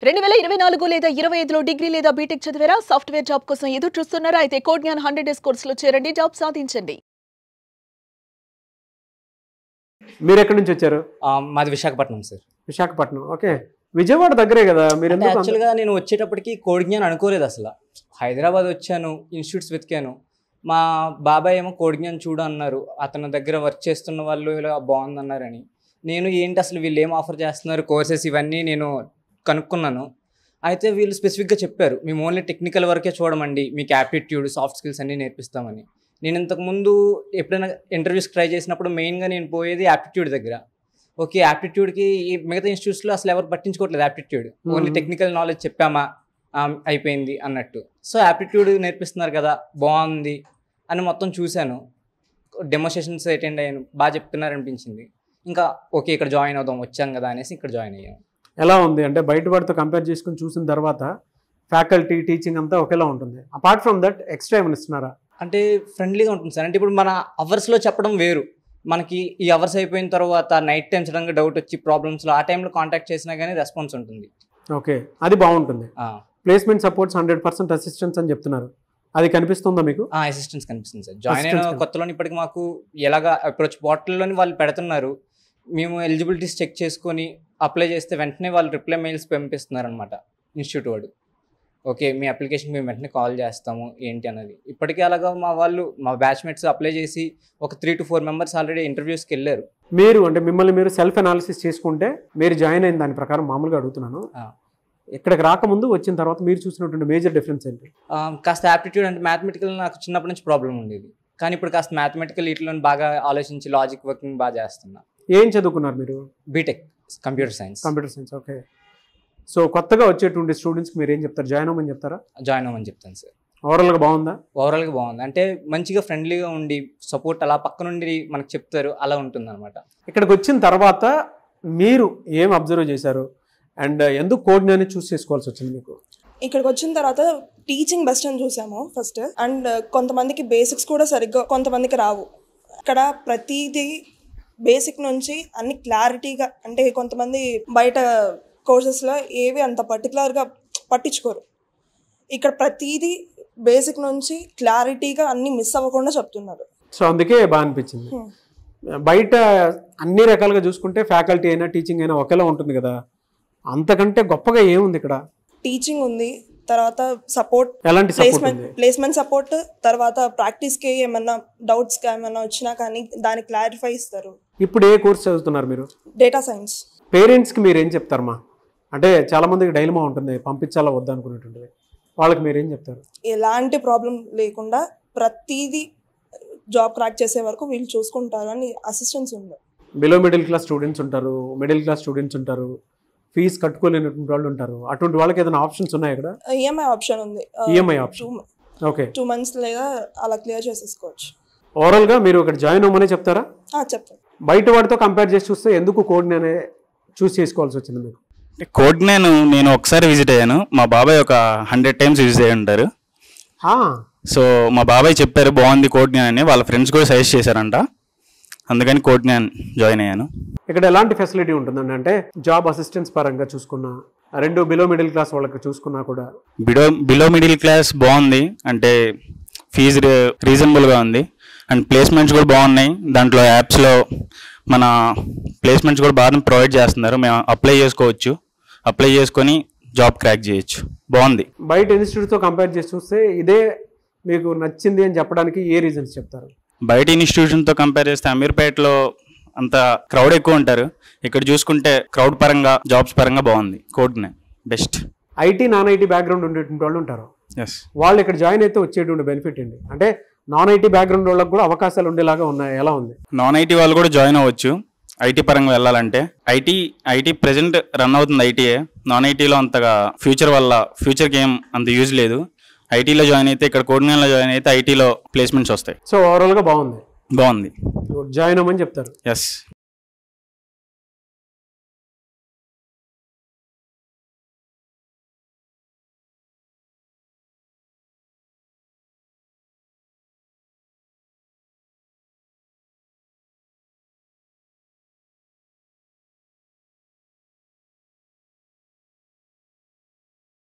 2024 లేదా 25లో డిగ్రీ లేదా బీటెక్ చదివారా? సాఫ్ట్‌వేర్ జాబ్ కోసం ఎదురు చూస్తున్నారా? అయితే కోడ్ జ్ఞాన్ 100 డేస్ కోర్సులో చేరండి, జాబ్ సాధించండి. మీరు ఎక్కడి నుంచి వచ్చారు? మాది విశాఖపట్నం సార్. విశాఖపట్నం, ఓకే. విజయవాడ దగ్గరే కదా మీరు? ఎందుకు యాక్చువల్గా నేను వచ్చేటప్పటికి కోడ్ జ్ఞాన్ అనుకోలేదు అసలు. హైదరాబాద్ వచ్చాను, ఇన్స్టిట్యూట్స్ వెతికాను. మా బాబాయ్ ఏమో కోడ్ జ్ఞాన్ చూడు అన్నారు. అతని దగ్గర వర్క్ చేస్తున్న వాళ్ళు ఇలా బాగుందన్నారని. నేను ఏంటి అసలు వీళ్ళు ఏం ఆఫర్ చేస్తున్నారు, కోర్సెస్ ఇవన్నీ నేను కనుక్కున్నాను. అయితే వీళ్ళు స్పెసిఫిక్గా చెప్పారు, మేము ఓన్లీ టెక్నికల్ వర్కే చూడమండి, మీకు యాప్టిట్యూడ్ సాఫ్ట్ స్కిల్స్ అన్నీ నేర్పిస్తామని. నేను ఇంతకుముందు ఎప్పుడైనా ఇంటర్వ్యూస్కి ట్రై చేసినప్పుడు మెయిన్గా నేను పోయేది యాప్టిట్యూడ్ దగ్గర. ఓకే, యాప్టిట్యూడ్కి మిగతా ఇన్స్టిట్యూట్స్లో అసలు ఎవరు పట్టించుకోవట్లేదు యాప్టిట్యూడ్, ఓన్లీ టెక్నికల్ నాలెడ్జ్ చెప్పామా అయిపోయింది అన్నట్టు. సో యాప్టిట్యూడ్ నేర్పిస్తున్నారు కదా, బాగుంది అని మొత్తం చూశాను. డెమోన్స్ట్రేషన్స్ అటెండ్ అయ్యాను, బాగా చెప్తున్నారు అనిపించింది. ఇంకా ఓకే ఇక్కడ జాయిన్ అవుదాం, వచ్చాం కదా అనేసి ఇక్కడ జాయిన్ అయ్యాము. ఎలా ఉంది అంటే బయట వాడితో కంపేర్ చేసుకుని చూసిన తర్వాత ఫ్యాకల్టీ టీచింగ్ అంతా ఒకేలా ఉంటుంది. అపార్ట్ ఫ్రమ్ దట్ ఎక్స్ట్రా ఏమైనా ఇస్తున్నారా? అంటే ఫ్రెండ్లీగా ఉంటుంది సార్. అంటే ఇప్పుడు మన అవర్స్లో చెప్పడం వేరు, మనకి ఈ అవర్స్ అయిపోయిన తర్వాత నైట్ టైం సడన్గా డౌట్ వచ్చి ప్రాబ్లమ్స్లో ఆ టైంలో కాంటాక్ట్ చేసినా కానీ రెస్పాన్స్ ఉంటుంది. ఓకే, అది బాగుంటుంది. ప్లేస్మెంట్ సపోర్ట్స్ 100% అసిస్టెన్స్ అని చెప్తున్నారు, అది కనిపిస్తుందా మీకు? అసిస్టెన్స్ కనిపిస్తుంది సార్. జాయిన్ అయిన కొత్తలోని ఇప్పటికి మాకు ఎలాగా అప్రోచ్ పోర్టల్లోని వాళ్ళు పెడుతున్నారు. మేము ఎలిజిబిలిటీస్ చెక్ చేసుకొని అప్లై చేస్తే వెంటనే వాళ్ళు రిప్లై మెయిల్స్ పంపిస్తున్నారు అనమాట ఇన్స్టిట్యూట్ వాడు. ఓకే మీ అప్లికేషన్ మేము వెంటనే కాల్ చేస్తాము ఏంటి అన్నది. ఇప్పటికీ అలాగా మా బ్యాచ్మేట్స్ అప్లై చేసి ఒక 3 to 4 మెంబర్స్ ఆల్రెడీ ఇంటర్వ్యూస్కి వెళ్ళారు. మీరు అంటే మిమ్మల్ని మీరు సెల్ఫ్ అనాలిసిస్ చేసుకుంటే మీరు జాయిన్ అయిన దాని ప్రకారం మామూలుగా అడుగుతున్నాను, ఇక్కడికి రాకముందు వచ్చిన తర్వాత మీరు చూసినటువంటి మేజర్ డిఫరెన్స్ ఏంటి? కాస్త యాప్టిట్యూడ్ అంటే మ్యాథమెటికల్ నాకు చిన్నప్పటి నుంచి ప్రాబ్లం ఉండేది, కానీ ఇప్పుడు కాస్త మ్యాథమెటికల్ వీటిలో బాగా ఆలోచించి లాజిక్ వర్కింగ్ బాగా చేస్తున్నా. ఏం చదువుకున్నారు మీరు? B Tech computer science. Okay. So కొత్తగా వచ్చేటువంటి స్టూడెంట్స్కి మీరు ఏం చెప్తారు? జాయిన్ అవ్వమని చెప్తారా? జాయిన్ అవ్వమని చెప్తాను సార్. ఓవరాల్గా బాగుందా? ఓవరాల్గా బాగుంది. అంటే మంచిగా ఫ్రెండ్లీగా ఉండి సపోర్ట్ అలా పక్క నుండి మనకు చెప్తారు, అలా ఉంటుంది అనమాట. ఇక్కడికి వచ్చిన తర్వాత మీరు ఏం అబ్జర్వ్ చేశారు అండ్ ఎందుకు కోడ్ జ్ఞాన్ని చూస్ చేసుకోవాల్సి వచ్చింది మీకు? ఇక్కడికి వచ్చిన తర్వాత టీచింగ్ బెస్ట్ అని చూసాము ఫస్ట్. అండ్ కొంతమందికి బేసిక్స్ కూడా సరిగ్గా కొంతమందికి రావు. ఇక్కడ ప్రతిదీ బేసిక్ నుంచి అన్ని క్లారిటీగా, అంటే కొంతమంది బయట కోర్సెస్లో ఏవి అంత పర్టికులర్గా పట్టించుకోరు. ఇక్కడ ప్రతిదీ బేసిక్ నుంచి క్లారిటీగా అన్ని మిస్ అవ్వకుండా చెప్తున్నారు. సో అందుకే బాగా అనిపించింది. బయట అన్ని రకాలుగా చూసుకుంటే ఫ్యాకల్టీ అయినా టీచింగ్ అయినా ఒకేలా ఉంటుంది కదా, అంతకంటే గొప్పగా ఏముంది ఇక్కడ? టీచింగ్ ఉంది, తర్వాత సపోర్ట్, ఎలాంటి సపోర్ట్? ప్లేస్మెంట్ సపోర్ట్, తర్వాత ప్రాక్టీస్కి ఏమన్నా డౌట్స్ ఏమన్నా వచ్చినా కానీ దాన్ని క్లారిఫై ఇస్తారు. ఇప్పుడు ఏ కోర్స్ చదువుతున్నారు మీరు? Data science. పేరెంట్స్కి మీరు ఏం చెప్తారమ్మా? అంటే చాలా మందికి డైలమా ఉంటుంది, పంపించాలా వద్దా అనుకునేటువంటిది, వాళ్ళకి మీరు ఏం చెప్తారు? ఎలాంటి ప్రాబ్లం లేకుండా ప్రతిదీ జాబ్ క్రాక్ చేసే వరకు వీళ్ళు చూసుకుంటారు అని అసిస్టెన్స్ ఉంది. బిలో మిడిల్ క్లాస్ స్టూడెంట్స్ ఉంటారు, మిడిల్ క్లాస్ స్టూడెంట్స్ ఉంటారు, ఫీజు కట్టుకోలేనటువంటి వాళ్ళు ఉంటారు. అటువంటి వాళ్ళకి ఏదైనా ఆప్షన్స్ ఉన్నాయి ఇక్కడ? ఈఎంఐ ఆప్షన్ ఉంది. EMI option, okay. 2 months లేదా అలా క్లియర్ చేసేసుకోవచ్చు. ఓవరాల్గా మీరు ఇక్కడ జాయిన్ అవ్వమని చెప్తారా? చెప్తాను. బయట వాడితో కంపేర్ చేసి చూస్తే ఎందుకు కోడ్ జ్ఞాన్ చూస్ చేసుకోవాల్సి వచ్చింది మీకు? కోడ్ జ్ఞాన్ నేను ఒకసారి విజిట్ అయ్యాను, మా బాబాయ్ ఒక 100 times విజిట్ అయ్యి ఉంటారు. సో మా బాబాయ్ చెప్పారు బాగుంది కోడ్ జ్ఞాన్ అని, వాళ్ళ ఫ్రెండ్స్ కూడా సజెస్ట్ చేశారంట, అందుకని కోడ్ జ్ఞాన్ జాయిన్ అయ్యాను. ఇక్కడ ఎలాంటి ఫెసిలిటీ ఉంటుందండి? అంటే జాబ్ అసిస్టెన్స్ పరంగా చూసుకున్నా, 2 బిలో మిడిల్ క్లాస్ వాళ్ళకి చూసుకున్నా కూడా. బిలో మిడిల్ క్లాస్ బాగుంది, అంటే ఫీజు రీజనబుల్గా ఉంది అండ్ ప్లేస్మెంట్స్ కూడా బాగున్నాయి. దాంట్లో యాప్స్లో మన ప్లేస్మెంట్స్ కూడా బాగా ప్రొవైడ్ చేస్తున్నారు, మేము అప్లై చేసుకోవచ్చు, అప్లై చేసుకొని జాబ్ క్రాక్ చేయొచ్చు, బాగుంది. బయట ఇన్స్టిట్యూట్తో కంపేర్ చేసి చూస్తే ఇదే మీకు నచ్చింది అని చెప్పడానికి ఏ రీజన్స్ చెప్తారు? బయట ఇన్స్టిట్యూషన్తో కంపేర్ చేస్తే అమీర్పేటలో అంత క్రౌడ్ ఎక్కువ ఉంటారు, ఇక్కడ చూసుకుంటే క్రౌడ్ పరంగా జాబ్స్ పరంగా బాగుంది, కోడ్నే best. IT non IT background ఉండేటువంటి వాళ్ళు ఉంటారు, వాళ్ళు ఇక్కడ జాయిన్ అయితే వచ్చేటువంటి బెనిఫిట్ ఏంటి? అంటే నాన్ ఐటీ బ్యాక్గ్రౌండ్ వాళ్ళకి కూడా అవకాశాలు ఉండేలాగా ఉన్నాయి, ఎలా ఉంది? నాన్ ఐటీ వాళ్ళు కూడా జాయిన్ అవ్వచ్చు ఐటీ పరంగా వెళ్ళాలంటే. ఐటీ ప్రెజెంట్ రన్ అవుతుంది ఐటీఏ, నాన్ ఐటీలో అంతగా ఫ్యూచర్కి ఏం అంత యూజ్ లేదు. ఐటీలో జాయిన్ అయితే, ఇక్కడ కోడ్ జ్ఞాన్లో జాయిన్ అయితే ఐటీలో ప్లేస్మెంట్స్ వస్తాయి. సో ఓవరాల్గా బాగుంది బాగుంది జాయిన్ అవ్వమని చెప్తారు? ఎస్.